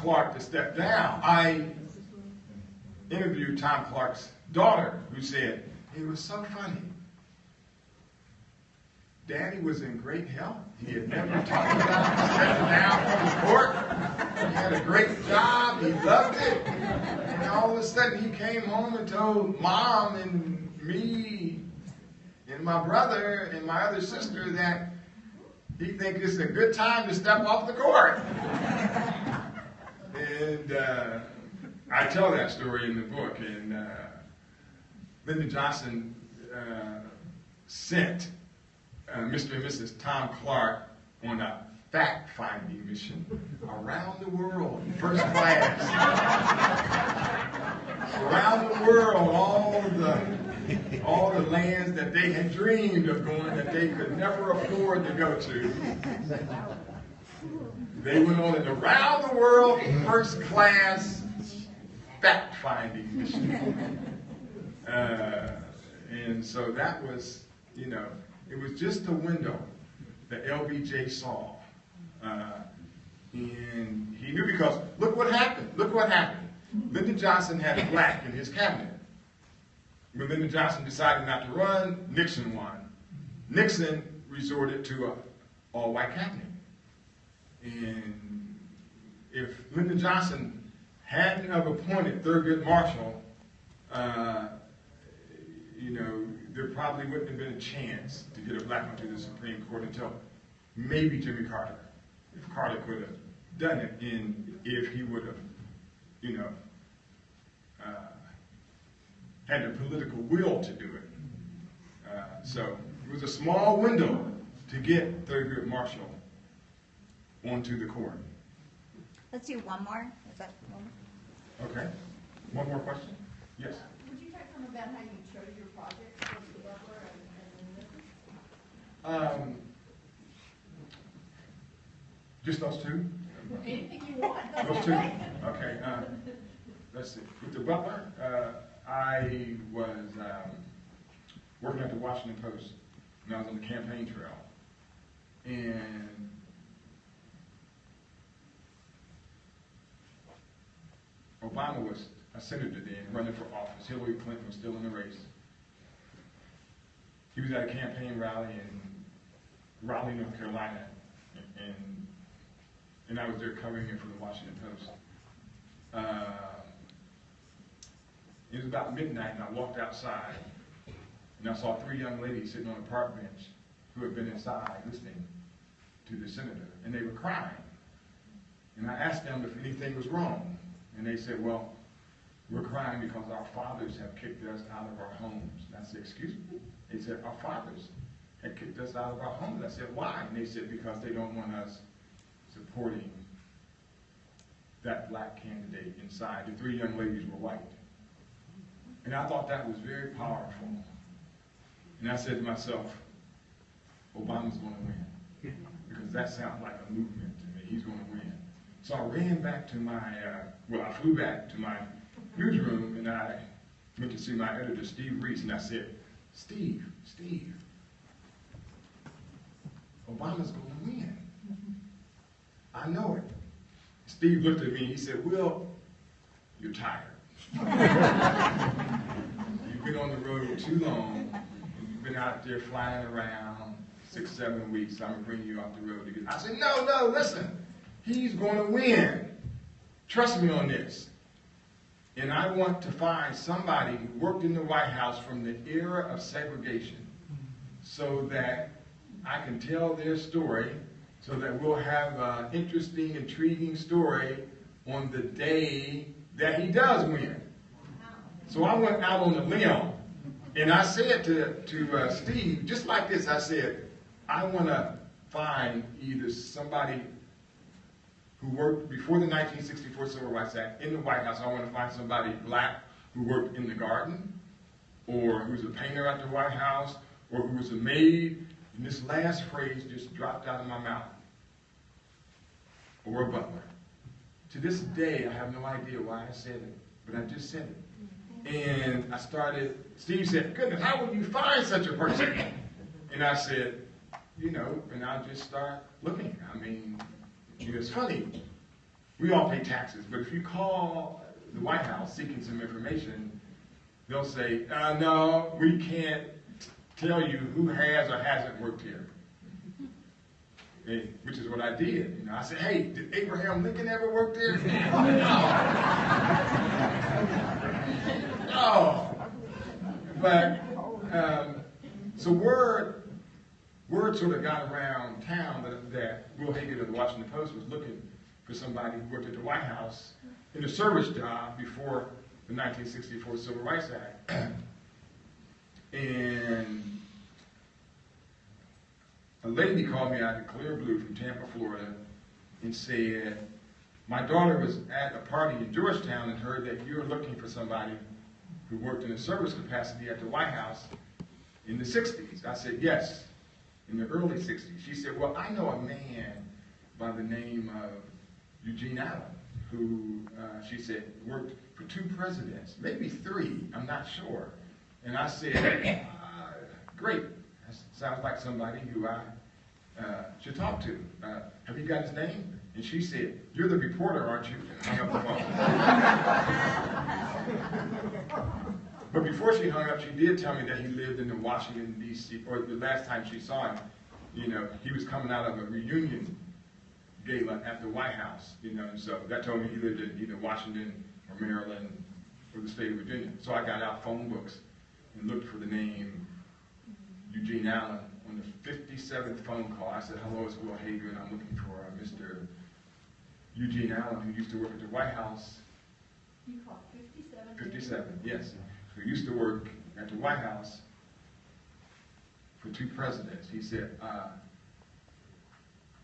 Clark to step down, I interviewed Tom Clark's daughter, who said, it was so funny. Daddy was in great health. He had never talked about stepping down from the court. He had a great job. He loved it. And all of a sudden he came home and told Mom and me and my brother and my other sister that he thinks it's a good time to step off the court. And I tell that story in the book. And Lyndon Johnson sent Mr. and Mrs. Tom Clark on a fact-finding mission around the world, first class. Around the world, all the lands that they had dreamed of going that they could never afford to go to. They went on an around the world, first class fact-finding mission. And so that was, you know, it was just a window that LBJ saw. And he knew, because look what happened. Look what happened. Lyndon Johnson had a black in his cabinet. When Lyndon Johnson decided not to run, Nixon won. Nixon resorted to an all-white cabinet. And if Lyndon Johnson hadn't have appointed Thurgood Marshall, you know, there probably wouldn't have been a chance to get a black one to the Supreme Court until maybe Jimmy Carter. If Carter could have done it, and if he would have, you know, had the political will to do it. So it was a small window to get Thurgood Marshall onto the court. Let's do one more. Is that one more? Okay. One more question? Yes. Would you talk some about how you chose your project for the Butler and Just those two? anything you want? Those two? Okay. Let's see. With the Butler, I was working at the Washington Post, and I was on the campaign trail. And Obama was a senator then, running for office. Hillary Clinton was still in the race. He was at a campaign rally in Raleigh, North Carolina, and I was there covering it for the Washington Post. It was about midnight, and I walked outside, and I saw three young ladies sitting on a park bench who had been inside listening to the senator, and they were crying. And I asked them if anything was wrong, and they said, well, we're crying because our fathers have kicked us out of our homes. And I said, excuse me? They said, our fathers had kicked us out of our homes. I said, why? And they said, because they don't want us supporting that black candidate inside. The three young ladies were white. And I thought that was very powerful. And I said to myself, Obama's going to win. Because that sounds like a movement to me. He's going to win. So I ran back to my, I flew back to my newsroom, and I went to see my editor, Steve Reese, and I said, Steve, Obama's going to win. I know it. Steve looked at me and he said, Will, you're tired. You've been on the road too long, and you've been out there flying around 6-7 weeks. I'm going to bring you off the road again. I said, no, listen. He's going to win. Trust me on this. And I want to find somebody who worked in the White House from the era of segregation so that I can tell their story, so that we'll have an interesting, intriguing story on the day that he does win. So I went out on a limb, and I said to Steve, just like this, I said, I want to find either somebody who worked before the 1964 Civil Rights Act in the White House. I want to find somebody black who worked in the garden, or who was a painter at the White House, or who was a maid. And this last phrase just dropped out of my mouth. Or a butler. To this day, I have no idea why I said it, but I just said it. And I started, Steve said, goodness, how would you find such a person? And I said, you know, and I'll just start looking. I mean, it's funny. we all pay taxes, but if you call the White House seeking some information, they'll say, no, we can't tell you who has or hasn't worked here. Which is what I did. You know, I said, hey, did Abraham Lincoln ever work there? No. But, so word sort of got around town that Wil Haygood of the Washington Post was looking for somebody who worked at the White House in a service job before the 1964 Civil Rights Act. And a lady called me out of the clear blue from Tampa, Florida, and said, my daughter was at a party in Georgetown and heard that you're looking for somebody who worked in a service capacity at the White House in the 60s. I said, yes, in the early 60s. She said, well, I know a man by the name of Eugene Allen, who, she said, worked for 2 presidents, maybe 3, I'm not sure. And I said, great. Sounds like somebody who I should talk to. Have you got his name? And she said, you're the reporter, aren't you? And hung up the phone. But before she hung up, she did tell me that he lived in the Washington, D.C., or the last time she saw him, you know, he was coming out of a reunion gala at the White House, you know, and so that told me he lived in either Washington or Maryland or the state of Virginia. So I got out phone books and looked for the name Eugene Allen. On the 57th phone call, I said, hello, it's Wil Haygood. I'm looking for Mr. Eugene Allen, who used to work at the White House. You called 57? 57, yes. Who used to work at the White House for 2 presidents. He said,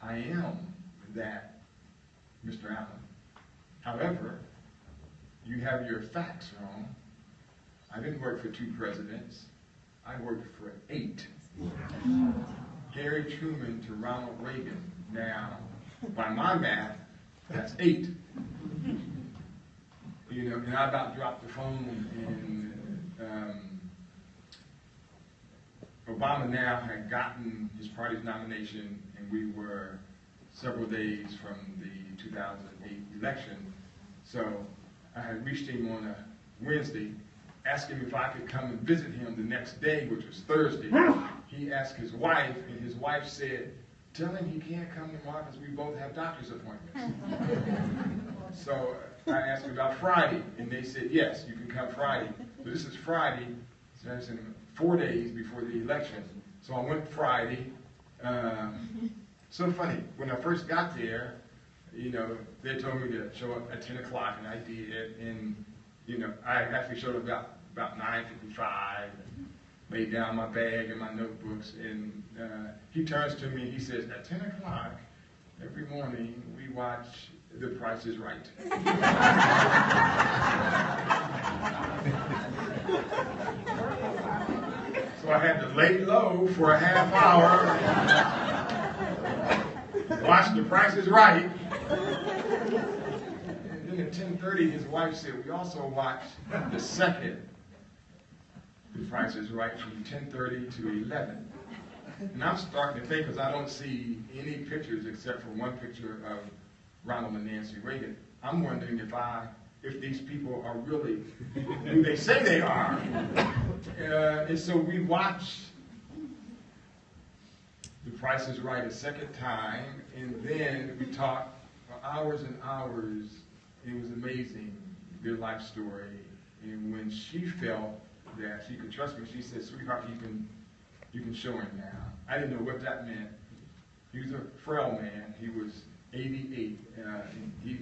I am that Mr. Allen. However, you have your facts wrong. I didn't work for 2 presidents. I worked for 8. Harry Truman to Ronald Reagan. Now, by my math, that's 8. You know, and I about dropped the phone, and Obama now had gotten his party's nomination, and we were several days from the 2008 election. So I had reached him on a Wednesday, asked him if I could come and visit him the next day, which was Thursday. He asked his wife, and his wife said, tell him he can't come tomorrow because we both have doctor's appointments. So I asked him about Friday, and they said, yes, you can come Friday. But this is Friday, so that's in 4 days before the election. So I went Friday. So funny, when I first got there, you know, they told me to show up at 10 o'clock, and I did. And, you know, I actually showed up about 9:55, laid down my bag and my notebooks, and he turns to me and he says, at 10 o'clock every morning we watch The Price is Right. So I had to lay low for a half hour, watch The Price is Right. And then at 10:30 his wife said, we also watch the second The Price is Right from 10:30 to 11. And I'm starting to think, because I don't see any pictures except for one picture of Ronald and Nancy Reagan. I'm wondering if these people are really who they say they are. And so we watched The Price is Right a second time, and then we talked for hours and hours. It was amazing, their life story. And when she felt that she could trust me, she said, sweetheart, you can show him now. I didn't know what that meant. He was a frail man. He was 88. He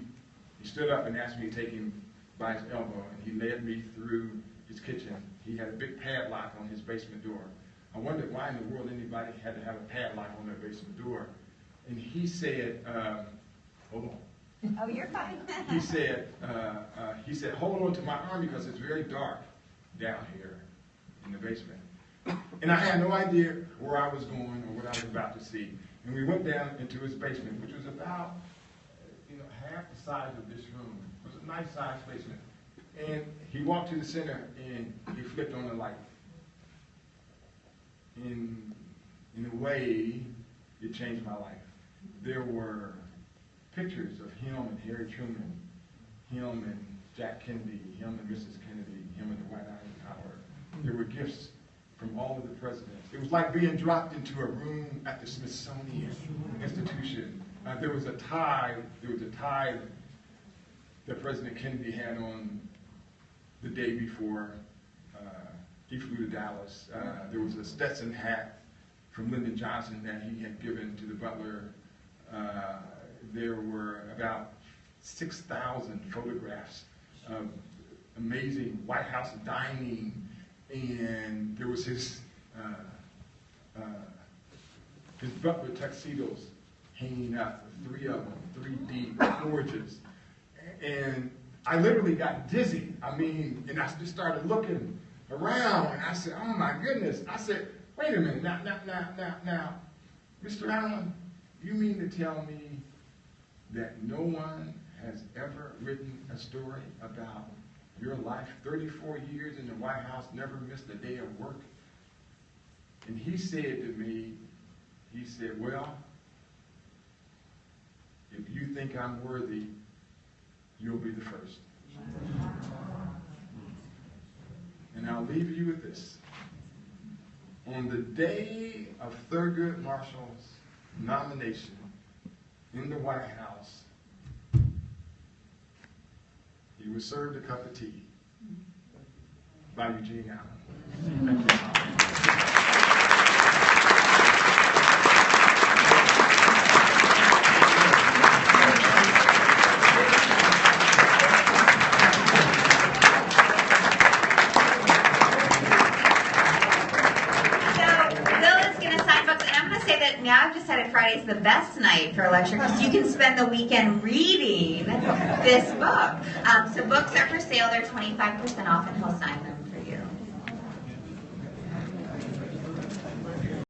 stood up and asked me to take him by his elbow, and he led me through his kitchen. He had a big padlock on his basement door. I wondered why in the world anybody had to have a padlock on their basement door. And he said, hold on. Oh, you're fine. He said, hold on to my arm because it's very dark down here in the basement. And I had no idea where I was going or what I was about to see. And we went down into his basement, which was about, half the size of this room. It was a nice sized basement. And he walked to the center and he flipped on the light. In a way, it changed my life. There were pictures of him and Harry Truman, him and Jack Kennedy, him and Mrs. Kennedy, him and the White Iron Tower. There were gifts from all of the presidents. It was like being dropped into a room at the Smithsonian Institution. There was a tie that President Kennedy had on the day before he flew to Dallas. There was a Stetson hat from Lyndon Johnson that he had given to the butler. There were about 6,000 photographs of amazing White House dining, and there was his butler tuxedos hanging up, 3 of them, 3 deep, gorgeous. And I literally got dizzy. I mean, and I just started looking around, and I said, oh my goodness. I said, wait a minute, now, Mr. Allen, you mean to tell me that no one has ever written a story about your life, 34 years in the White House, never missed a day of work? And he said to me, he said, well, if you think I'm worthy, you'll be the first. And I'll leave you with this. On the day of Thurgood Marshall's nomination in the White House, he was served a cup of tea by Eugene Allen. Thank you. Now I've decided Friday's the best night for a lecture because you can spend the weekend reading this book. So books are for sale. They're 25% off, and he'll sign them for you.